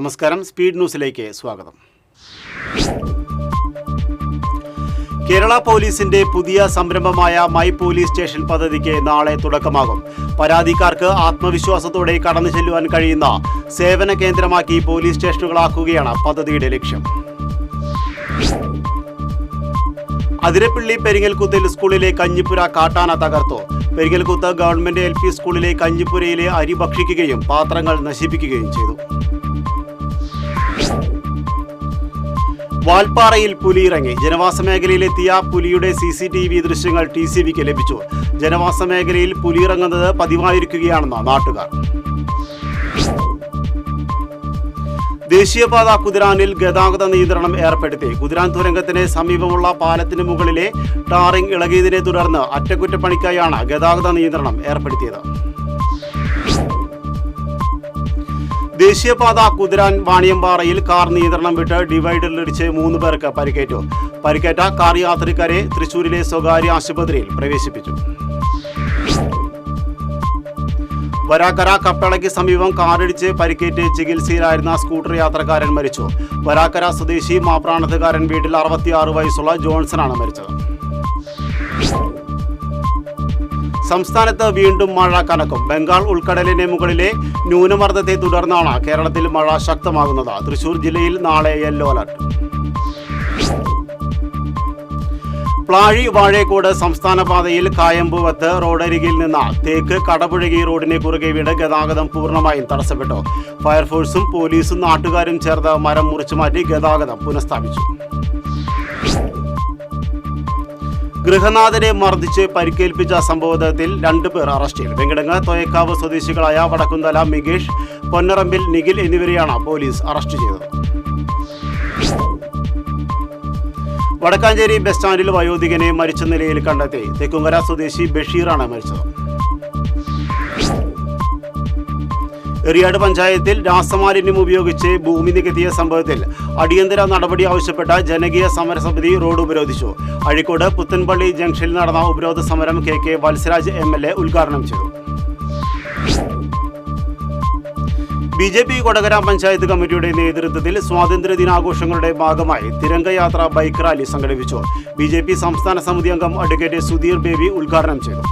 നമസ്കാരം, സ്പീഡ് ന്യൂസിലേക്ക് സ്വാഗതം. കേരള പോലീസിന്റെ പുതിയ സംരംഭമായ മൈ പോലീസ് സ്റ്റേഷൻ പദ്ധതിക്ക് നാളെ തുടക്കമാകും. പരാതിക്കാർക്ക് ആത്മവിശ്വാസത്തോടെ കടന്നു ചെല്ലുവാൻ കഴിയുന്ന സേവന കേന്ദ്രമാക്കി പോലീസ് സ്റ്റേഷനുകളാക്കുകയാണ് പദ്ധതിയുടെ ലക്ഷ്യം. അതിരപ്പള്ളി പെരിങ്ങൽകുത്തിൽ സ്കൂളിലെ കഞ്ഞിപ്പുര കാട്ടാന തകർത്തു. പെരിങ്ങൽകുത്ത് ഗവൺമെന്റ് LP സ്കൂളിലെ കഞ്ഞിപ്പുരയിലെ അരി ഭക്ഷിക്കുകയും പാത്രങ്ങൾ നശിപ്പിക്കുകയും ചെയ്തു. വാൽപ്പാറയിൽ പുലി ഇറങ്ങി. ജനവാസ മേഖലയിലെത്തിയ പുലിയുടെ CCTV ദൃശ്യങ്ങൾ TCBക്ക് ലഭിച്ചു. ജനവാസ മേഖലയിൽ പുലി ഇറങ്ങുന്നത് പതിവായിരിക്കുകയാണെന്ന് നാട്ടുകാർ. ദേശീയപാത കുതിരാനിൽ ഗതാഗത നിയന്ത്രണം ഏർപ്പെടുത്തി. കുതിരാൻ തുരങ്കത്തിന് സമീപമുള്ള പാലത്തിന് മുകളിലെ ടാറിംഗ് ഇളകിയതിനെ തുടർന്ന് അറ്റകുറ്റപ്പണിക്കായാണ് ഗതാഗത നിയന്ത്രണം ഏർപ്പെടുത്തിയത്. ദേശീയപാത കുതിരാൻ വാണിയമ്പാറയിൽ കാർ നിയന്ത്രണം വിട്ട് ഡിവൈഡറിലിടിച്ച് 3 പേർക്ക് പരിക്കേറ്റു. പരിക്കേറ്റ കാർ യാത്രികരെ തൃശൂരിലെ സ്വകാര്യ ആശുപത്രിയിൽ പ്രവേശിപ്പിച്ചു. വരാക്കര കപ്പളയ്ക്ക് സമീപം കാറിടിച്ച് പരിക്കേറ്റ് ചികിത്സയിലായിരുന്ന സ്കൂട്ടർ യാത്രക്കാരൻ മരിച്ചു. വരാക്കര സ്വദേശി മാപ്രാണത്തുകാരൻ വീട്ടിൽ 66 വയസ്സുള്ള ജോൺസനാണ് മരിച്ചത്. സംസ്ഥാനത്ത് വീണ്ടും മഴ കനക്കും. ബംഗാൾ ഉൾക്കടലിന് മുകളിലെ ന്യൂനമർദ്ദത്തെ തുടർന്നാണ് കേരളത്തിൽ മഴ ശക്തമാകുന്നത്. തൃശൂർ ജില്ലയിൽ നാളെ യെല്ലോ അലർട്ട്. പ്ലാഴി വാഴേക്കോട് സംസ്ഥാന പാതയിൽ കായമ്പുവത്ത് റോഡരികിൽ നിന്ന് തേക്ക് കടപുഴകി റോഡിനെ കുറുകെ വീണ് ഗതാഗതം പൂർണ്ണമായും തടസ്സപ്പെട്ടു. ഫയർഫോഴ്സും പോലീസും നാട്ടുകാരും ചേർന്ന് മരം മുറിച്ചു മാറ്റി ഗതാഗതം പുനഃസ്ഥാപിച്ചു. ഗൃഹനാഥനെ മർദ്ദിച്ച് പരിക്കേൽപ്പിച്ച സംഭവത്തിൽ 2 പേർ അറസ്റ്റിൽ. വെങ്കിടങ്ങ് തോയക്കാവ് സ്വദേശികളായ വടക്കുന്തല മികേഷ്, പൊന്നറമ്പിൽ നിഖിൽ എന്നിവരെയാണ് പോലീസ് അറസ്റ്റ് ചെയ്തത്. വടക്കാഞ്ചേരി ബസ് സ്റ്റാൻഡിൽ വയോധികനെ മരിച്ച നിലയിൽ കണ്ടെത്തി. തെക്കുംകര സ്വദേശി ബഷീറാണ് മരിച്ചത്. എറിയാട് പഞ്ചായത്തിൽ രാസമാലിന്യം ഉപയോഗിച്ച് ഭൂമി നികത്തിയ സംഭവത്തിൽ അടിയന്തര നടപടി ആവശ്യപ്പെട്ട ജനകീയ സമരസമിതി റോഡ് ഉപരോധിച്ചു. അഴീക്കോട് പുത്തൻപള്ളി ജംഗ്ഷനിൽ നടന്ന ഉപരോധ സമരം KK വത്സരാജ് MLA ഉദ്ഘാടനം ചെയ്തു. BJP കൊടകര പഞ്ചായത്ത് കമ്മിറ്റിയുടെ നേതൃത്വത്തിൽ സ്വാതന്ത്ര്യ ദിനാഘോഷങ്ങളുടെ ഭാഗമായി തിരംഗയാത്ര ബൈക്ക് റാലി സംഘടിപ്പിച്ചു. BJP സംസ്ഥാന സമിതി അംഗം അഡ്വക്കേറ്റ് സുധീർ ബേബി ഉദ്ഘാടനം ചെയ്തു.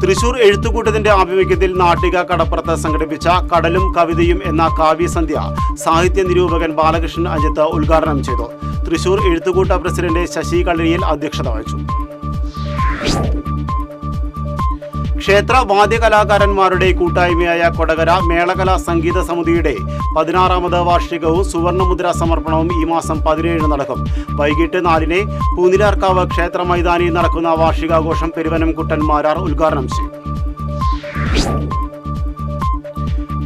തൃശൂർ എഴുത്തുകൂട്ടത്തിന്റെ ആഭിമുഖ്യത്തിൽ നാട്ടിക കടപ്പുറത്ത് സംഘടിപ്പിച്ച കടലും കവിതയും എന്ന കാവ്യസന്ധ്യ സാഹിത്യ നിരൂപകൻ ബാലകൃഷ്ണൻ അജിത്ത് ഉദ്ഘാടനം ചെയ്തു. തൃശൂർ എഴുത്തുകൂട്ട പ്രസിഡന്റ് ശശി കളരിയിൽ അധ്യക്ഷത വഹിച്ചു. ക്ഷേത്ര വാദ്യകലാകാരന്മാരുടെ കൂട്ടായ്മയായ കൊടകര മേളകലാ സംഗീത സമിതിയുടെ 16ാമത് വാർഷികവും സുവർണമുദ്ര സമർപ്പണവും ഈ മാസം 17 നടക്കും. വൈകിട്ട് 4-ന് പൂനിലാർക്കാവ് ക്ഷേത്ര മൈതാനിയിൽ നടക്കുന്ന വാർഷികാഘോഷം പെരുവനം കുട്ടൻ മാരാർ ഉദ്ഘാടനം ചെയ്യും.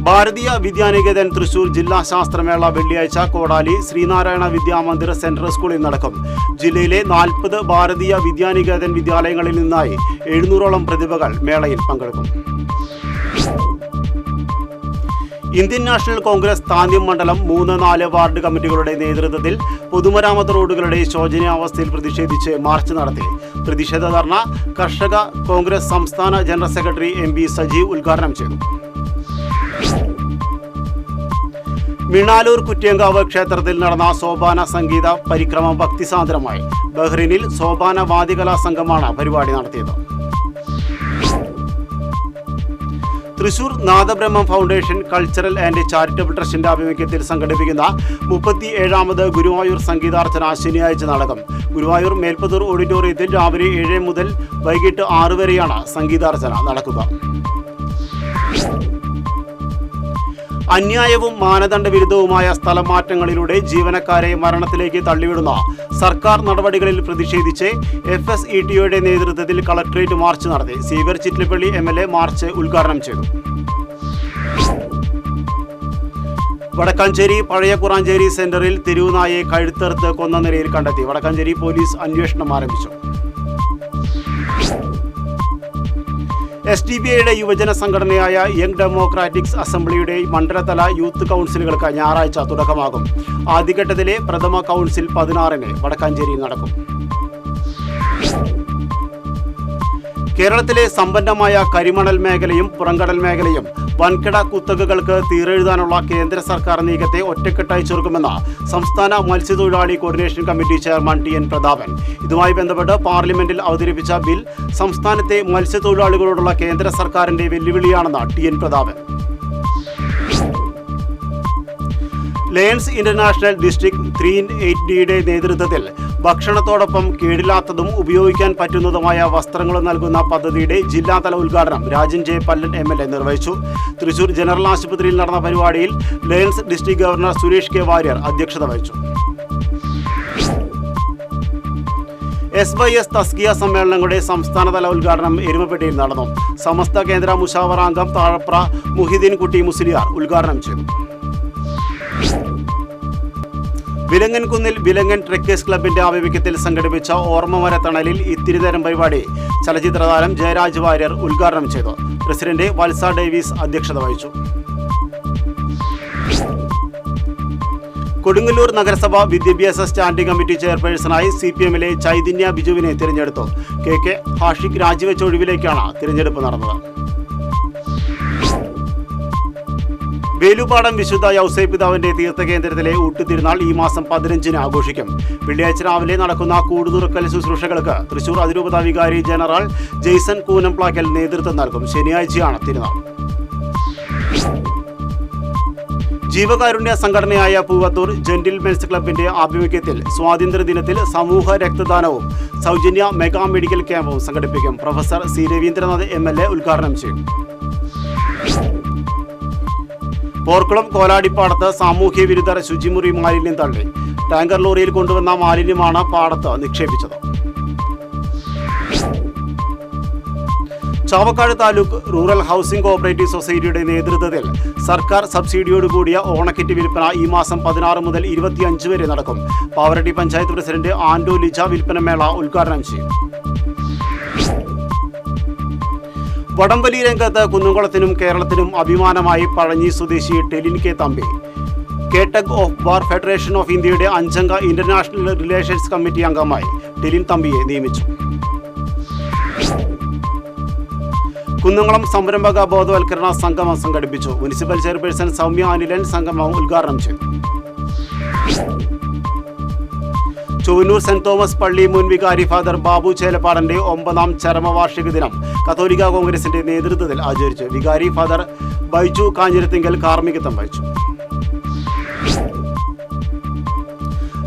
ഭാരതീയ വിദ്യാനികേതൻ തൃശൂർ ജില്ലാ ശാസ്ത്രമേള വെള്ളിയാഴ്ച കോടാലി ശ്രീനാരായണ വിദ്യാമന്ദിർ സെൻട്രൽ സ്കൂളിൽ നടക്കും. ജില്ലയിലെ 40 ഭാരതീയ വിദ്യാനികേതൻ വിദ്യാലയങ്ങളിൽ നിന്നായി 700ഓളം പ്രതിഭകൾ മേളയിൽ പങ്കെടുക്കും. ഇന്ത്യൻ നാഷണൽ കോൺഗ്രസ് താന്യം മണ്ഡലം 3-4 വാർഡ് കമ്മിറ്റികളുടെ നേതൃത്വത്തിൽ പൊതുമരാമത്ത് റോഡുകളുടെ ശോചനീയാവസ്ഥയിൽ പ്രതിഷേധിച്ച് മാർച്ച് നടത്തി. പ്രതിഷേധ ധർണ കർഷക കോൺഗ്രസ് സംസ്ഥാന ജനറൽ സെക്രട്ടറി MB സജീവ് ഉദ്ഘാടനം ചെയ്തു. മിണാലൂർ കുറ്റ്യങ്കാവ് ക്ഷേത്രത്തിൽ നടന്ന സോപാന സംഗീത പരിക്രമം ഭക്തിസാന്ദ്രമായി. ബഹ്റിനിൽ സോപാന വാദ്യകലാ സംഘമാണ് പരിപാടി നടത്തിയത്. Thrissur Nadabrahmam foundation cultural and charitable ട്രസ്റ്റിന്റെ ആഭിമുഖ്യത്തിൽ സംഘടിപ്പിക്കുന്ന 37ാമത് ഗുരുവായൂർ സംഗീതാർച്ചന ശനിയാഴ്ച നടക്കും. ഗുരുവായൂർ മേൽപ്പത്തൂർ ഓഡിറ്റോറിയത്തിൽ രാവിലെ 7 മുതൽ വൈകിട്ട് 6 വരെയാണ് സംഗീതാർച്ചന നടക്കുക. അന്യായവും മാനദണ്ഡവിരുദ്ധവുമായ സ്ഥലമാറ്റങ്ങളിലൂടെ ജീവനക്കാരെ മരണത്തിലേക്ക് തള്ളിവിടുന്ന സർക്കാർ നടപടികളിൽ പ്രതിഷേധിച്ച് FSETOയുടെ നേതൃത്വത്തിൽ കളക്ടറേറ്റ് മാർച്ച് നടത്തി. സീവർ ചിറ്റിലപ്പള്ളി MLA മാർച്ച് ഉദ്ഘാടനം ചെയ്തു. വടക്കാഞ്ചേരി പഴയ കുറാഞ്ചേരി സെന്ററിൽ തെരുവുനായെ കഴുത്തറുത്ത് കൊന്ന നിലയിൽ കണ്ടെത്തി. വടക്കാഞ്ചേരി പോലീസ് അന്വേഷണം ആരംഭിച്ചു. SDBIയുടെ യുവജന സംഘടനയായ യങ് ഡെമോക്രാറ്റിക്സ് അസംബ്ലിയുടെ മണ്ഡലതല യൂത്ത് കൗൺസിലുകൾക്ക് ഞായറാഴ്ച തുടക്കമാകും. ആദ്യഘട്ടത്തിലെ പ്രഥമ കൗൺസിൽ 16-ന് വടക്കാഞ്ചേരിയിൽ നടക്കും. കേരളത്തിലെ സമ്പന്നമായ കരിമണൽ മേഖലയും പുറംകടൽ മേഖലയും വൻകിട കുത്തകകൾക്ക് തീരെഴുതാനുള്ള കേന്ദ്ര സർക്കാർ നീക്കത്തെ ഒറ്റക്കെട്ടായി ചെറുക്കുമെന്ന് സംസ്ഥാന മത്സ്യത്തൊഴിലാളി coordination committee chairman T N Prathapan. ഇതുമായി ബന്ധപ്പെട്ട് പാർലമെന്റിൽ അവതരിപ്പിച്ച ബിൽ സംസ്ഥാനത്തെ മത്സ്യത്തൊഴിലാളികളോടുള്ള കേന്ദ്ര സർക്കാരിന്റെ വെല്ലുവിളിയാണെന്ന് T N Prathapan. Lions international district 3-8Dയുടെ നേതൃത്വത്തിൽ ഭക്ഷണത്തോടൊപ്പം കേടില്ലാത്തതും ഉപയോഗിക്കാൻ പറ്റുന്നതുമായ വസ്ത്രങ്ങൾ നൽകുന്ന പദ്ധതിയുടെ ജില്ലാതല ഉദ്ഘാടനം രാജൻ ജെ പല്ലൻ MLA നിർവഹിച്ചു. തൃശൂർ ജനറൽ ആശുപത്രിയിൽ നടന്ന പരിപാടിയിൽ lions district governor Suresh K Warrier അധ്യക്ഷത വഹിച്ചു. SYS തസ്കിയ സമ്മേളനങ്ങളുടെ സംസ്ഥാനതല ഉദ്ഘാടനം എരുമപ്പെട്ടിയിൽ നടന്നു. സമസ്ത കേന്ദ്ര മുഷാവറ അംഗം താഴപ്ര മുഹിദ്ദീൻ കുട്ടി മുസ്ലിയാർ ഉദ്ഘാടനം ചെയ്തു. വിലങ്ങൻകുന്നിൽ വിലങ്ങൻ ട്രെക്കേഴ്സ് ക്ലബിന്റെ ആഭിമുഖ്യത്തിൽ സംഘടിപ്പിച്ച ഓർമ്മമര തണലിൽ ഇത്തിരിതരം പരിപാടി ചലച്ചിത്രതാരം ജയരാജ് വാര്യർ ഉദ്ഘാടനം ചെയ്തു. പ്രസിഡന്റ് വത്സ ഡേവിസ് അധ്യക്ഷത വഹിച്ചു. കൊടുങ്ങല്ലൂർ നഗരസഭ വിദ്യാഭ്യാസ സ്റ്റാൻഡിംഗ് കമ്മിറ്റി ചെയർപേഴ്സണായി CPMലെ ചൈതന്യ ബിജുവിനെ തിരഞ്ഞെടുത്തു. KK ഹാഷിഖ് രാജിവെച്ച ഒഴിവിലേക്കാണ് തിരഞ്ഞെടുപ്പ് നടന്നത്. വേലുപാടം വിശുദ്ധ യൗസേപ്പിതാവിന്റെ തീർത്ഥകേന്ദ്രത്തിലെ ഊട്ടുതിരുനാൾ ഈ മാസം 15-ന് ആഘോഷിക്കും. വെള്ളിയാഴ്ച രാവിലെ നടക്കുന്ന കൂടുതുറക്കൽ ശുശ്രൂഷകൾക്ക് തൃശൂർ അതിരൂപത വികാരി ജനറൽ ജെയ്സൺ കൂനംപ്ലാക്കൽ നേതൃത്വം നൽകും. ശനിയാഴ്ചയാണ് തിരുനാൾ. ജീവകാരുണ്യ സംഘടനയായ പൂവത്തൂർ ജെന്റിൽമെൻസ് ക്ലബിന്റെ ആഭിമുഖ്യത്തിൽ സ്വാതന്ത്ര്യദിനത്തിൽ സമൂഹ രക്തദാനവും സൗജന്യ മെഗാ മെഡിക്കൽ ക്യാമ്പും സംഘടിപ്പിക്കും. Professor C. രവീന്ദ്രനാഥ് MLA ഉദ്ഘാടനം ചെയ്യും. പോർക്കുളം കോലാടിപ്പാടത്ത് സാമൂഹ്യ വിരുദ്ധർ ശുചിമുറി മാലിന്യം തള്ളി. ടാങ്കർ ലോറിയിൽ കൊണ്ടുവന്ന മാലിന്യമാണ് പാടത്ത് നിക്ഷേപിച്ചത്. Chavakkad taluk rural housing cooperative സൊസൈറ്റിയുടെ നേതൃത്വത്തിൽ സർക്കാർ സബ്സിഡിയോടുകൂടിയ ഓണക്കിറ്റ് വിൽപ്പന ഈ മാസം 16 മുതൽ 25 വരെ നടക്കും. പാവറട്ടി പഞ്ചായത്ത് പ്രസിഡന്റ് ആൻഡോ ലിജ വിൽപ്പനമേള ഉദ്ഘാടനം ചെയ്യും. വടംവലി രംഗത്ത് കുന്നംകുളത്തിനും കേരളത്തിനും അഭിമാനമായി പഴഞ്ഞി സ്വദേശി Telin K Thampi tug of war federation of ഇന്ത്യയുടെ 5-അംഗ ഇന്റർനാഷണൽ റിലേഷൻസ് കമ്മിറ്റി അംഗമായി ടെലിൻ തമ്പിയെ നിയമിച്ചു. കുന്നംകുളം സംരംഭക ബോധവൽക്കരണ സംഗമം സംഘടിപ്പിച്ചു. മുനിസിപ്പൽ ചെയർപേഴ്സൺ സൗമ്യ അനിലൻ സംഗമം ഉദ്ഘാടനം ചെയ്തു. ചൊവ്വന്നൂർ സെന്റ് തോമസ് പള്ളി മുൻ വികാരി ഫാദർ ബാബു ചേലപ്പാടന്റെ 9ാം ചരമവാർഷിക ദിനം കത്തോലിക്ക കോൺഗ്രസിന്റെ നേതൃത്വത്തിൽ ആചരിച്ചു. വികാരി ഫാദർ ബൈജു കാഞ്ഞിരത്തിങ്കൽ കാർമ്മികത്വം വഹിച്ചു.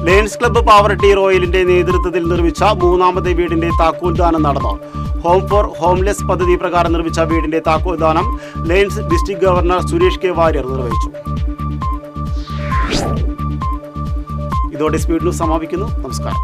ലയൺസ് ക്ലബ്ബ് പാവറട്ടി റോയലിന്റെ നേതൃത്വത്തിൽ നിർമ്മിച്ച 3ാമത്തെ വീടിന്റെ താക്കോൽദാനം നടന്നു. ഹോം ഫോർ ഹോംലെസ് പദ്ധതി പ്രകാരം നിർമ്മിച്ച വീടിന്റെ താക്കോൽദാനം lions district governor Suresh K Warrier നിർവഹിച്ചു. ഇതോടെ സ്പീഡ് ന്യൂസ് സമാപിക്കുന്നു. നമസ്കാരം.